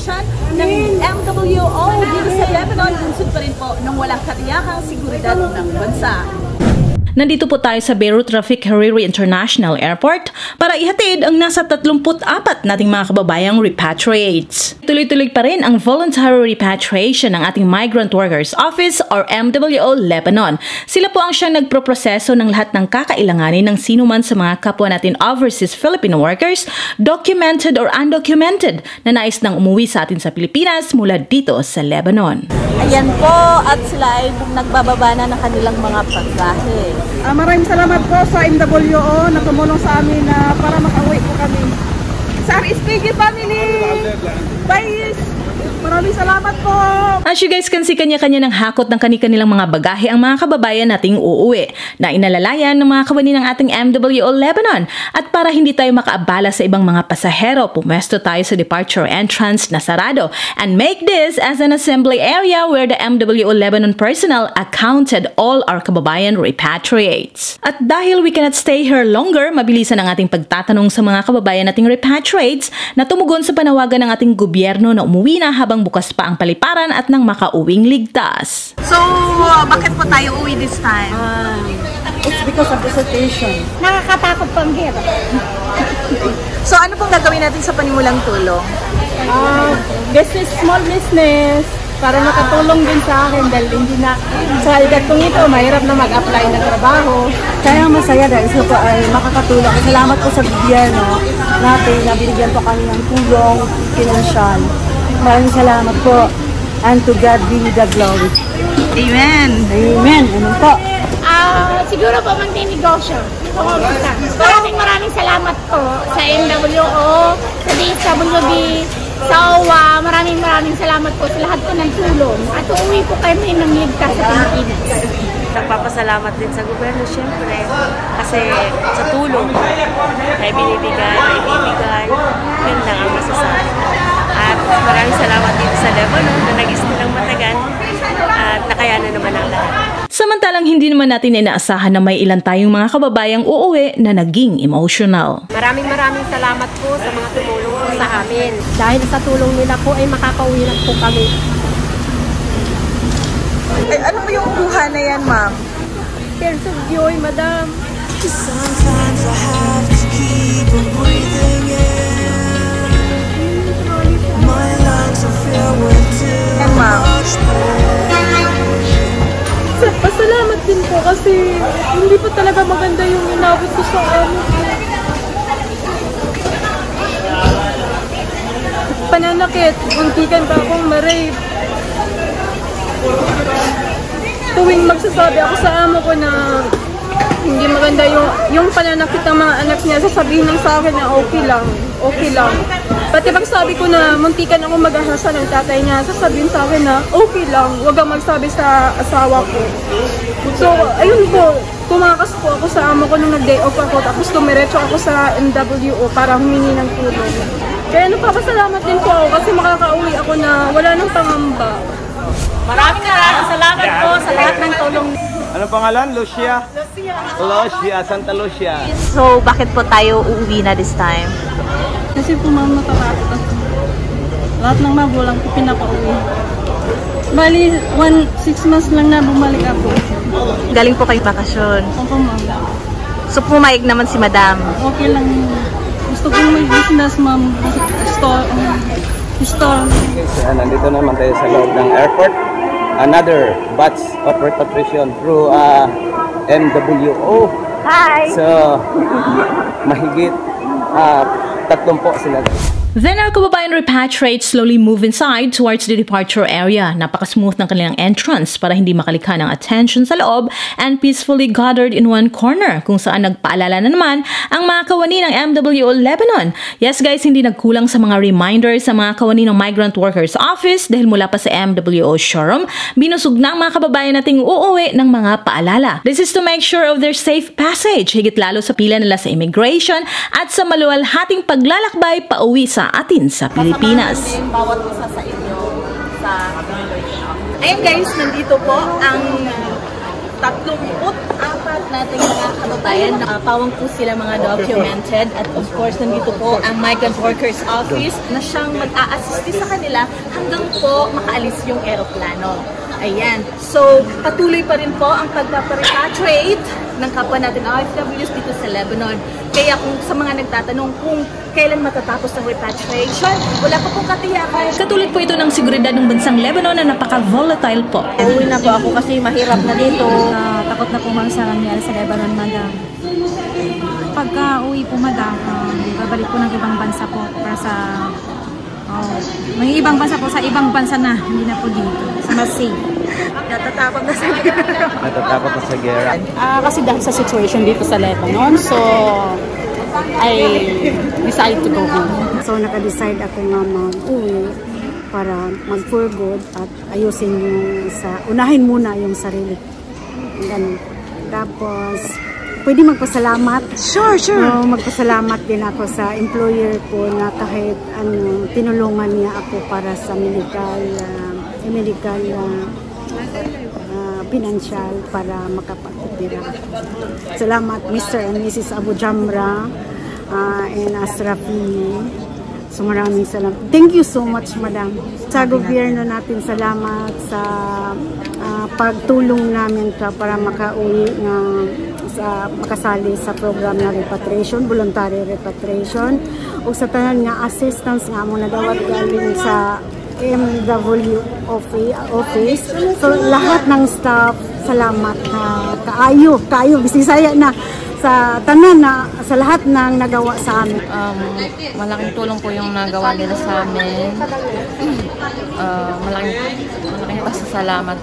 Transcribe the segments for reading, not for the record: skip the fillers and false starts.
operasyon ng MWO dito sa Lebanon, bunsod pa rin po ng walang katiyakang seguridad ng bansa. Nandito po tayo sa Beirut Rafik Hariri International Airport para ihatid ang nasa 34 nating mga kababayang repatriates. Tuloy-tuloy pa rin ang voluntary repatriation ng ating Migrant Workers Office or MWO Lebanon. Sila po ang siyang nagproproseso ng lahat ng kakailanganin ng sino man sa mga kapwa natin overseas Filipino workers, documented or undocumented, na nais nang umuwi sa atin sa Pilipinas mula dito sa Lebanon. Ayan po, at sila ay nagbababa na ng kanilang mga pagkahe. Maraming salamat po sa MWO na tumulong sa amin para makauwi po kami. Sa SPG family! Bye! Maraming salamat po! As you guys can see, kanya-kanya ng hakot ng kanilang mga bagahe ang mga kababayan nating uuwi na inalalayan ng mga kawani ng ating MWO Lebanon. At para hindi tayo makaabala sa ibang mga pasahero, pumesto tayo sa departure entrance na sarado and make this as an assembly area where the MWO Lebanon personnel accounted all our kababayan repatriates. At dahil we cannot stay here longer, mabilisan ang ating pagtatanong sa mga kababayan nating repatriates na tumugon sa panawagan ng ating gobyerno na umuwi na habang bukas pa ang paliparan at nang makauwing ligtas. So, bakit po tayo uwi this time? It's because of the situation. Nakakatakot pang hirap. So, ano pong gagawin natin sa panimulang tulong? Business, small business, para makatulong din sa akin dahil hindi na sa edad kong ito, mahirap na mag-apply ng trabaho. Kaya masaya dahil ito po ay makakatulong. Salamat po sa gobyerno natin na binigyan po kami ng tulong pinansyal. Maraming salamat po. And to God be the glory. Amen! Amen! Ano po? Siguro po magninegosyo. Maraming salamat po sa MWO, sa DSWD, sa OWA. Maraming salamat po sa lahat po ng tulong. At uuwi po kami ng ligtas sa Pilipinas. Nagpapasalamat din sa gobyerno, syempre, kasi sa tulong na ibinibigay, yun lang ang masasabi. At maraming salamat dito sa Lebanon na nag-stay ng matagal at nakayanan naman ang lahat. Samantalang hindi naman natin inaasahan na may ilan tayong mga kababayang uuwi na naging emotional. Maraming salamat po sa mga tumulong po sa amin. Dahil sa tulong nila po ay makakauwi na po kami. Ay, ano po yung kuha na yan, ma'am? Tears of joy, madam. Sometimes I have to keep on breathing in. My lungs are filled with too much pain. Pasalamat din po kasi hindi po talaga maganda yung inabot ko sa pananakit. Muntikan pa akong ma-rape. Tuwing magsasabi ako sa amo ko na hindi maganda yung pananakit ng mga anak niya, sasabihin lang sa akin na okay lang. Pati pag sabi ko na muntikan ako mag-ahasa ng tatay niya, sasabihin sa akin na okay lang, huwag kang magsabi sa asawa ko. So, ayun po, kumakas po ako sa amo ko nung nag-day off ako, tapos tumiretso ako sa MWO para humingi ng tulong. Kaya nagpapasalamat din po ako kasi makakauwi ako na wala nang pangamba. Maraming salamat po sa lahat ng tulong. Anong pangalan? Lucia? Lucia, Santa Lucia. So, bakit po tayo uuwi na this time? Kasi po ma'am, natatakot ako. Lahat ng magulang ko pinapauwi. Bali, 6 months lang na bumalik ako. Galing po kayo bakasyon. Opo ma'am. So, pumayag naman si madam. Okay lang. Gusto ko may business ma'am. Store. So, nandito naman tayo sa loob ng airport. Another batch of repatriation through MWO. Hi! So, mahigit 3 po sila. Then our kababayan repatriates slowly move inside towards the departure area. Napaka-smooth ng kanilang entrance para hindi makalikha ng attention sa loob and peacefully gathered in one corner kung saan nagpaalala na naman ang mga kawani ng MWO Lebanon. Yes guys, hindi nagkulang sa mga reminders sa mga kawani ng Migrant Workers Office dahil mula pa sa MWO showroom, binusog na ang mga kababayan nating uuwi ng mga paalala. This is to make sure of their safe passage, higit lalo sa pila nila sa immigration at sa maluwalhating paglalakbay pauwi sa atin sa Pilipinas. Bawat isa sa inyo sa immigration office. Ayun guys, nandito po ang 34 lahat nating mga kababayan. Pawang po sila mga documented at of course nandito po ang Migrant Workers Office na siyang mag-a-assist sa kanila hanggang po makaalis yung eroplano. Ayan. So, patuloy pa rin po ang pagpaparepatriate ng kapwa natin OFWs dito sa Lebanon. Kaya kung sa mga nagtatanong kung kailan matatapos ang repatriation, wala pa pong katiyakan. Katulad po ito ng seguridad ng bansang Lebanon na napaka-volatile po. Uwi na po ako kasi mahirap na dito. Takot na po ma'am sa nangyari sa Lebanon, madam. Pagka uwi po, madam, babalik po ng ibang bansa po para sa... may ibang bansa po, sa ibang bansa na, hindi na po dito. Sa mas safe. Natatakot na sa gera. Natatakot na sa gera. Kasi dahil sa situation dito sa Lebanon, so I decided to go home. So naka-decide ako nga mag-uwi para mag-for good at ayusin yung unahin muna yung sarili. Ganun. Tapos, pwede magpasalamat. Sure. Magpasalamat din ako sa employer ko na kahit tinulungan niya ako para sa medical financial para makapag-opera. Salamat Mr. and Mrs. Abu Jamra and Asrafi. So maraming salamat. Thank you so much, madam. Sa gobyerno natin, salamat sa pagtulong namin para makauwi makasali sa program na repatriation, voluntary repatriation, o sa tanan nga assistance nga mo nadawat galing sa MW office. So lahat ng staff, salamat kaayo bisaya na sa tanan na sa lahat ng nagawa sa amin. Malaking tulong po yung nagawa nila sa amin. Malaking pasasalamat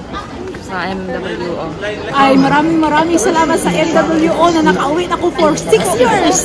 sa MWO. Ay, maraming salamat sa MWO na nakauwi ako for 6 years.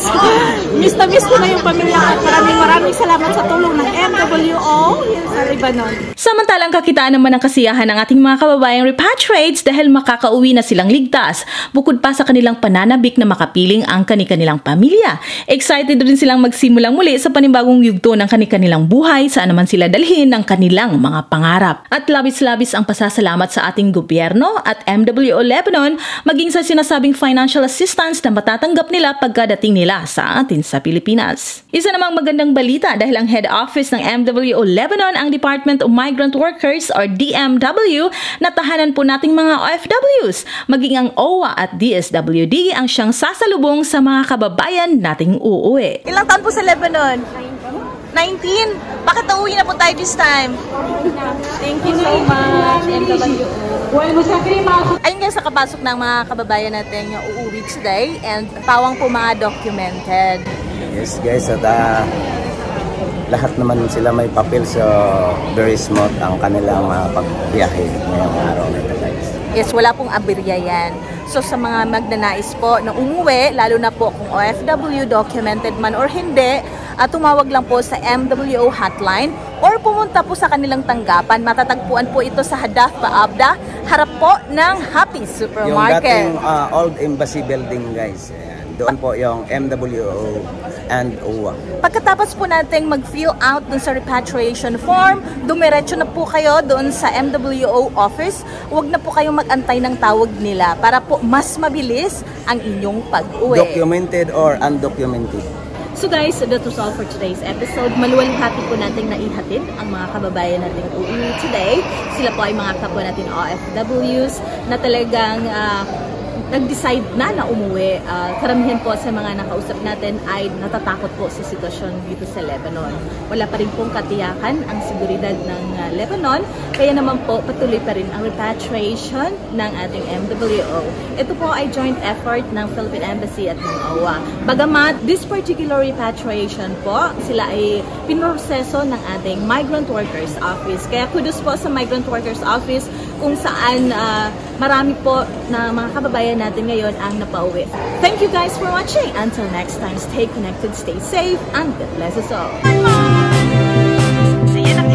Miss na miss ko na yung pamilya at maraming salamat sa tulong ng MWO sa Lebanon. Samantalang kakitaan naman ang kasiyahan ng ating mga kababayang repatriates dahil makakauwi na silang ligtas, bukod pa sa kanilang pananabik na makapiling ang kani-kanilang pamilya. Excited rin silang magsimulang muli sa panibagong yugto ng kani-kanilang buhay saan naman sila dalhin ang kanilang mga pangarap. At labis-labis ang pasasalamat sa ating gobyerno at MWO Lebanon maging sa sinasabing financial assistance na matatanggap nila pagkadating nila sa atin sa Pilipinas. Isa namang magandang balita dahil ang head office ng MWO Lebanon, ang Department of Migrant Workers or DMW, natahanan po nating mga OFWs. Maging ang OWA at DSWD ang siyang sasalubong sa mga kababayan nating uuwi. Ilang taon po sa Lebanon? 19? Bakit nauwi na po tayo this time? Thank you so much, MWO. Ayun guys, nakapasok ng mga kababayan natin yung uuwi today and pawang po mga documented. Yes guys, at lahat naman sila may papel, so very smooth ang kanilang pagbiyahe ngayong araw na ito guys. Yes, wala pong aberya yan. So sa mga magnanais po na umuwi, lalo na po kung OFW, documented man or hindi, tumawag lang po sa MWO hotline or pumunta po sa kanilang tanggapan. Matatagpuan po ito sa Hadaf Baabda, harap po ng Happy Supermarket. Yung dating old embassy building guys. Doon po yung MWO and OWA. Pagkatapos po nating mag-fill out dun sa repatriation form, dumiretso na po kayo doon sa MWO office. Huwag na po kayong mag-antay ng tawag nila para po mas mabilis ang inyong pag-uwi. Documented or undocumented. So guys, that was all for today's episode. Maluwalhati po nating naihatid ang mga kababayan nating uuwi today. Sila po ay mga kapwa natin OFWs na talagang nag-decide na umuwi. Karamihan po sa mga nakausap natin ay natatakot po sa sitwasyon dito sa Lebanon. Wala pa rin pong katiyakan ang seguridad ng Lebanon, kaya naman po patuloy pa rin ang repatriation ng ating MWO. Ito po ay joint effort ng Philippine Embassy at ng OWA. Bagamat this particular repatriation po, sila ay pinroseso ng ating Migrant Workers Office. Kaya kudos po sa Migrant Workers Office kung saan marami po na mga kababayan natin ngayon ang napauwi. Thank you guys for watching. Until next time, stay connected, stay safe, and God bless us all. So yan ang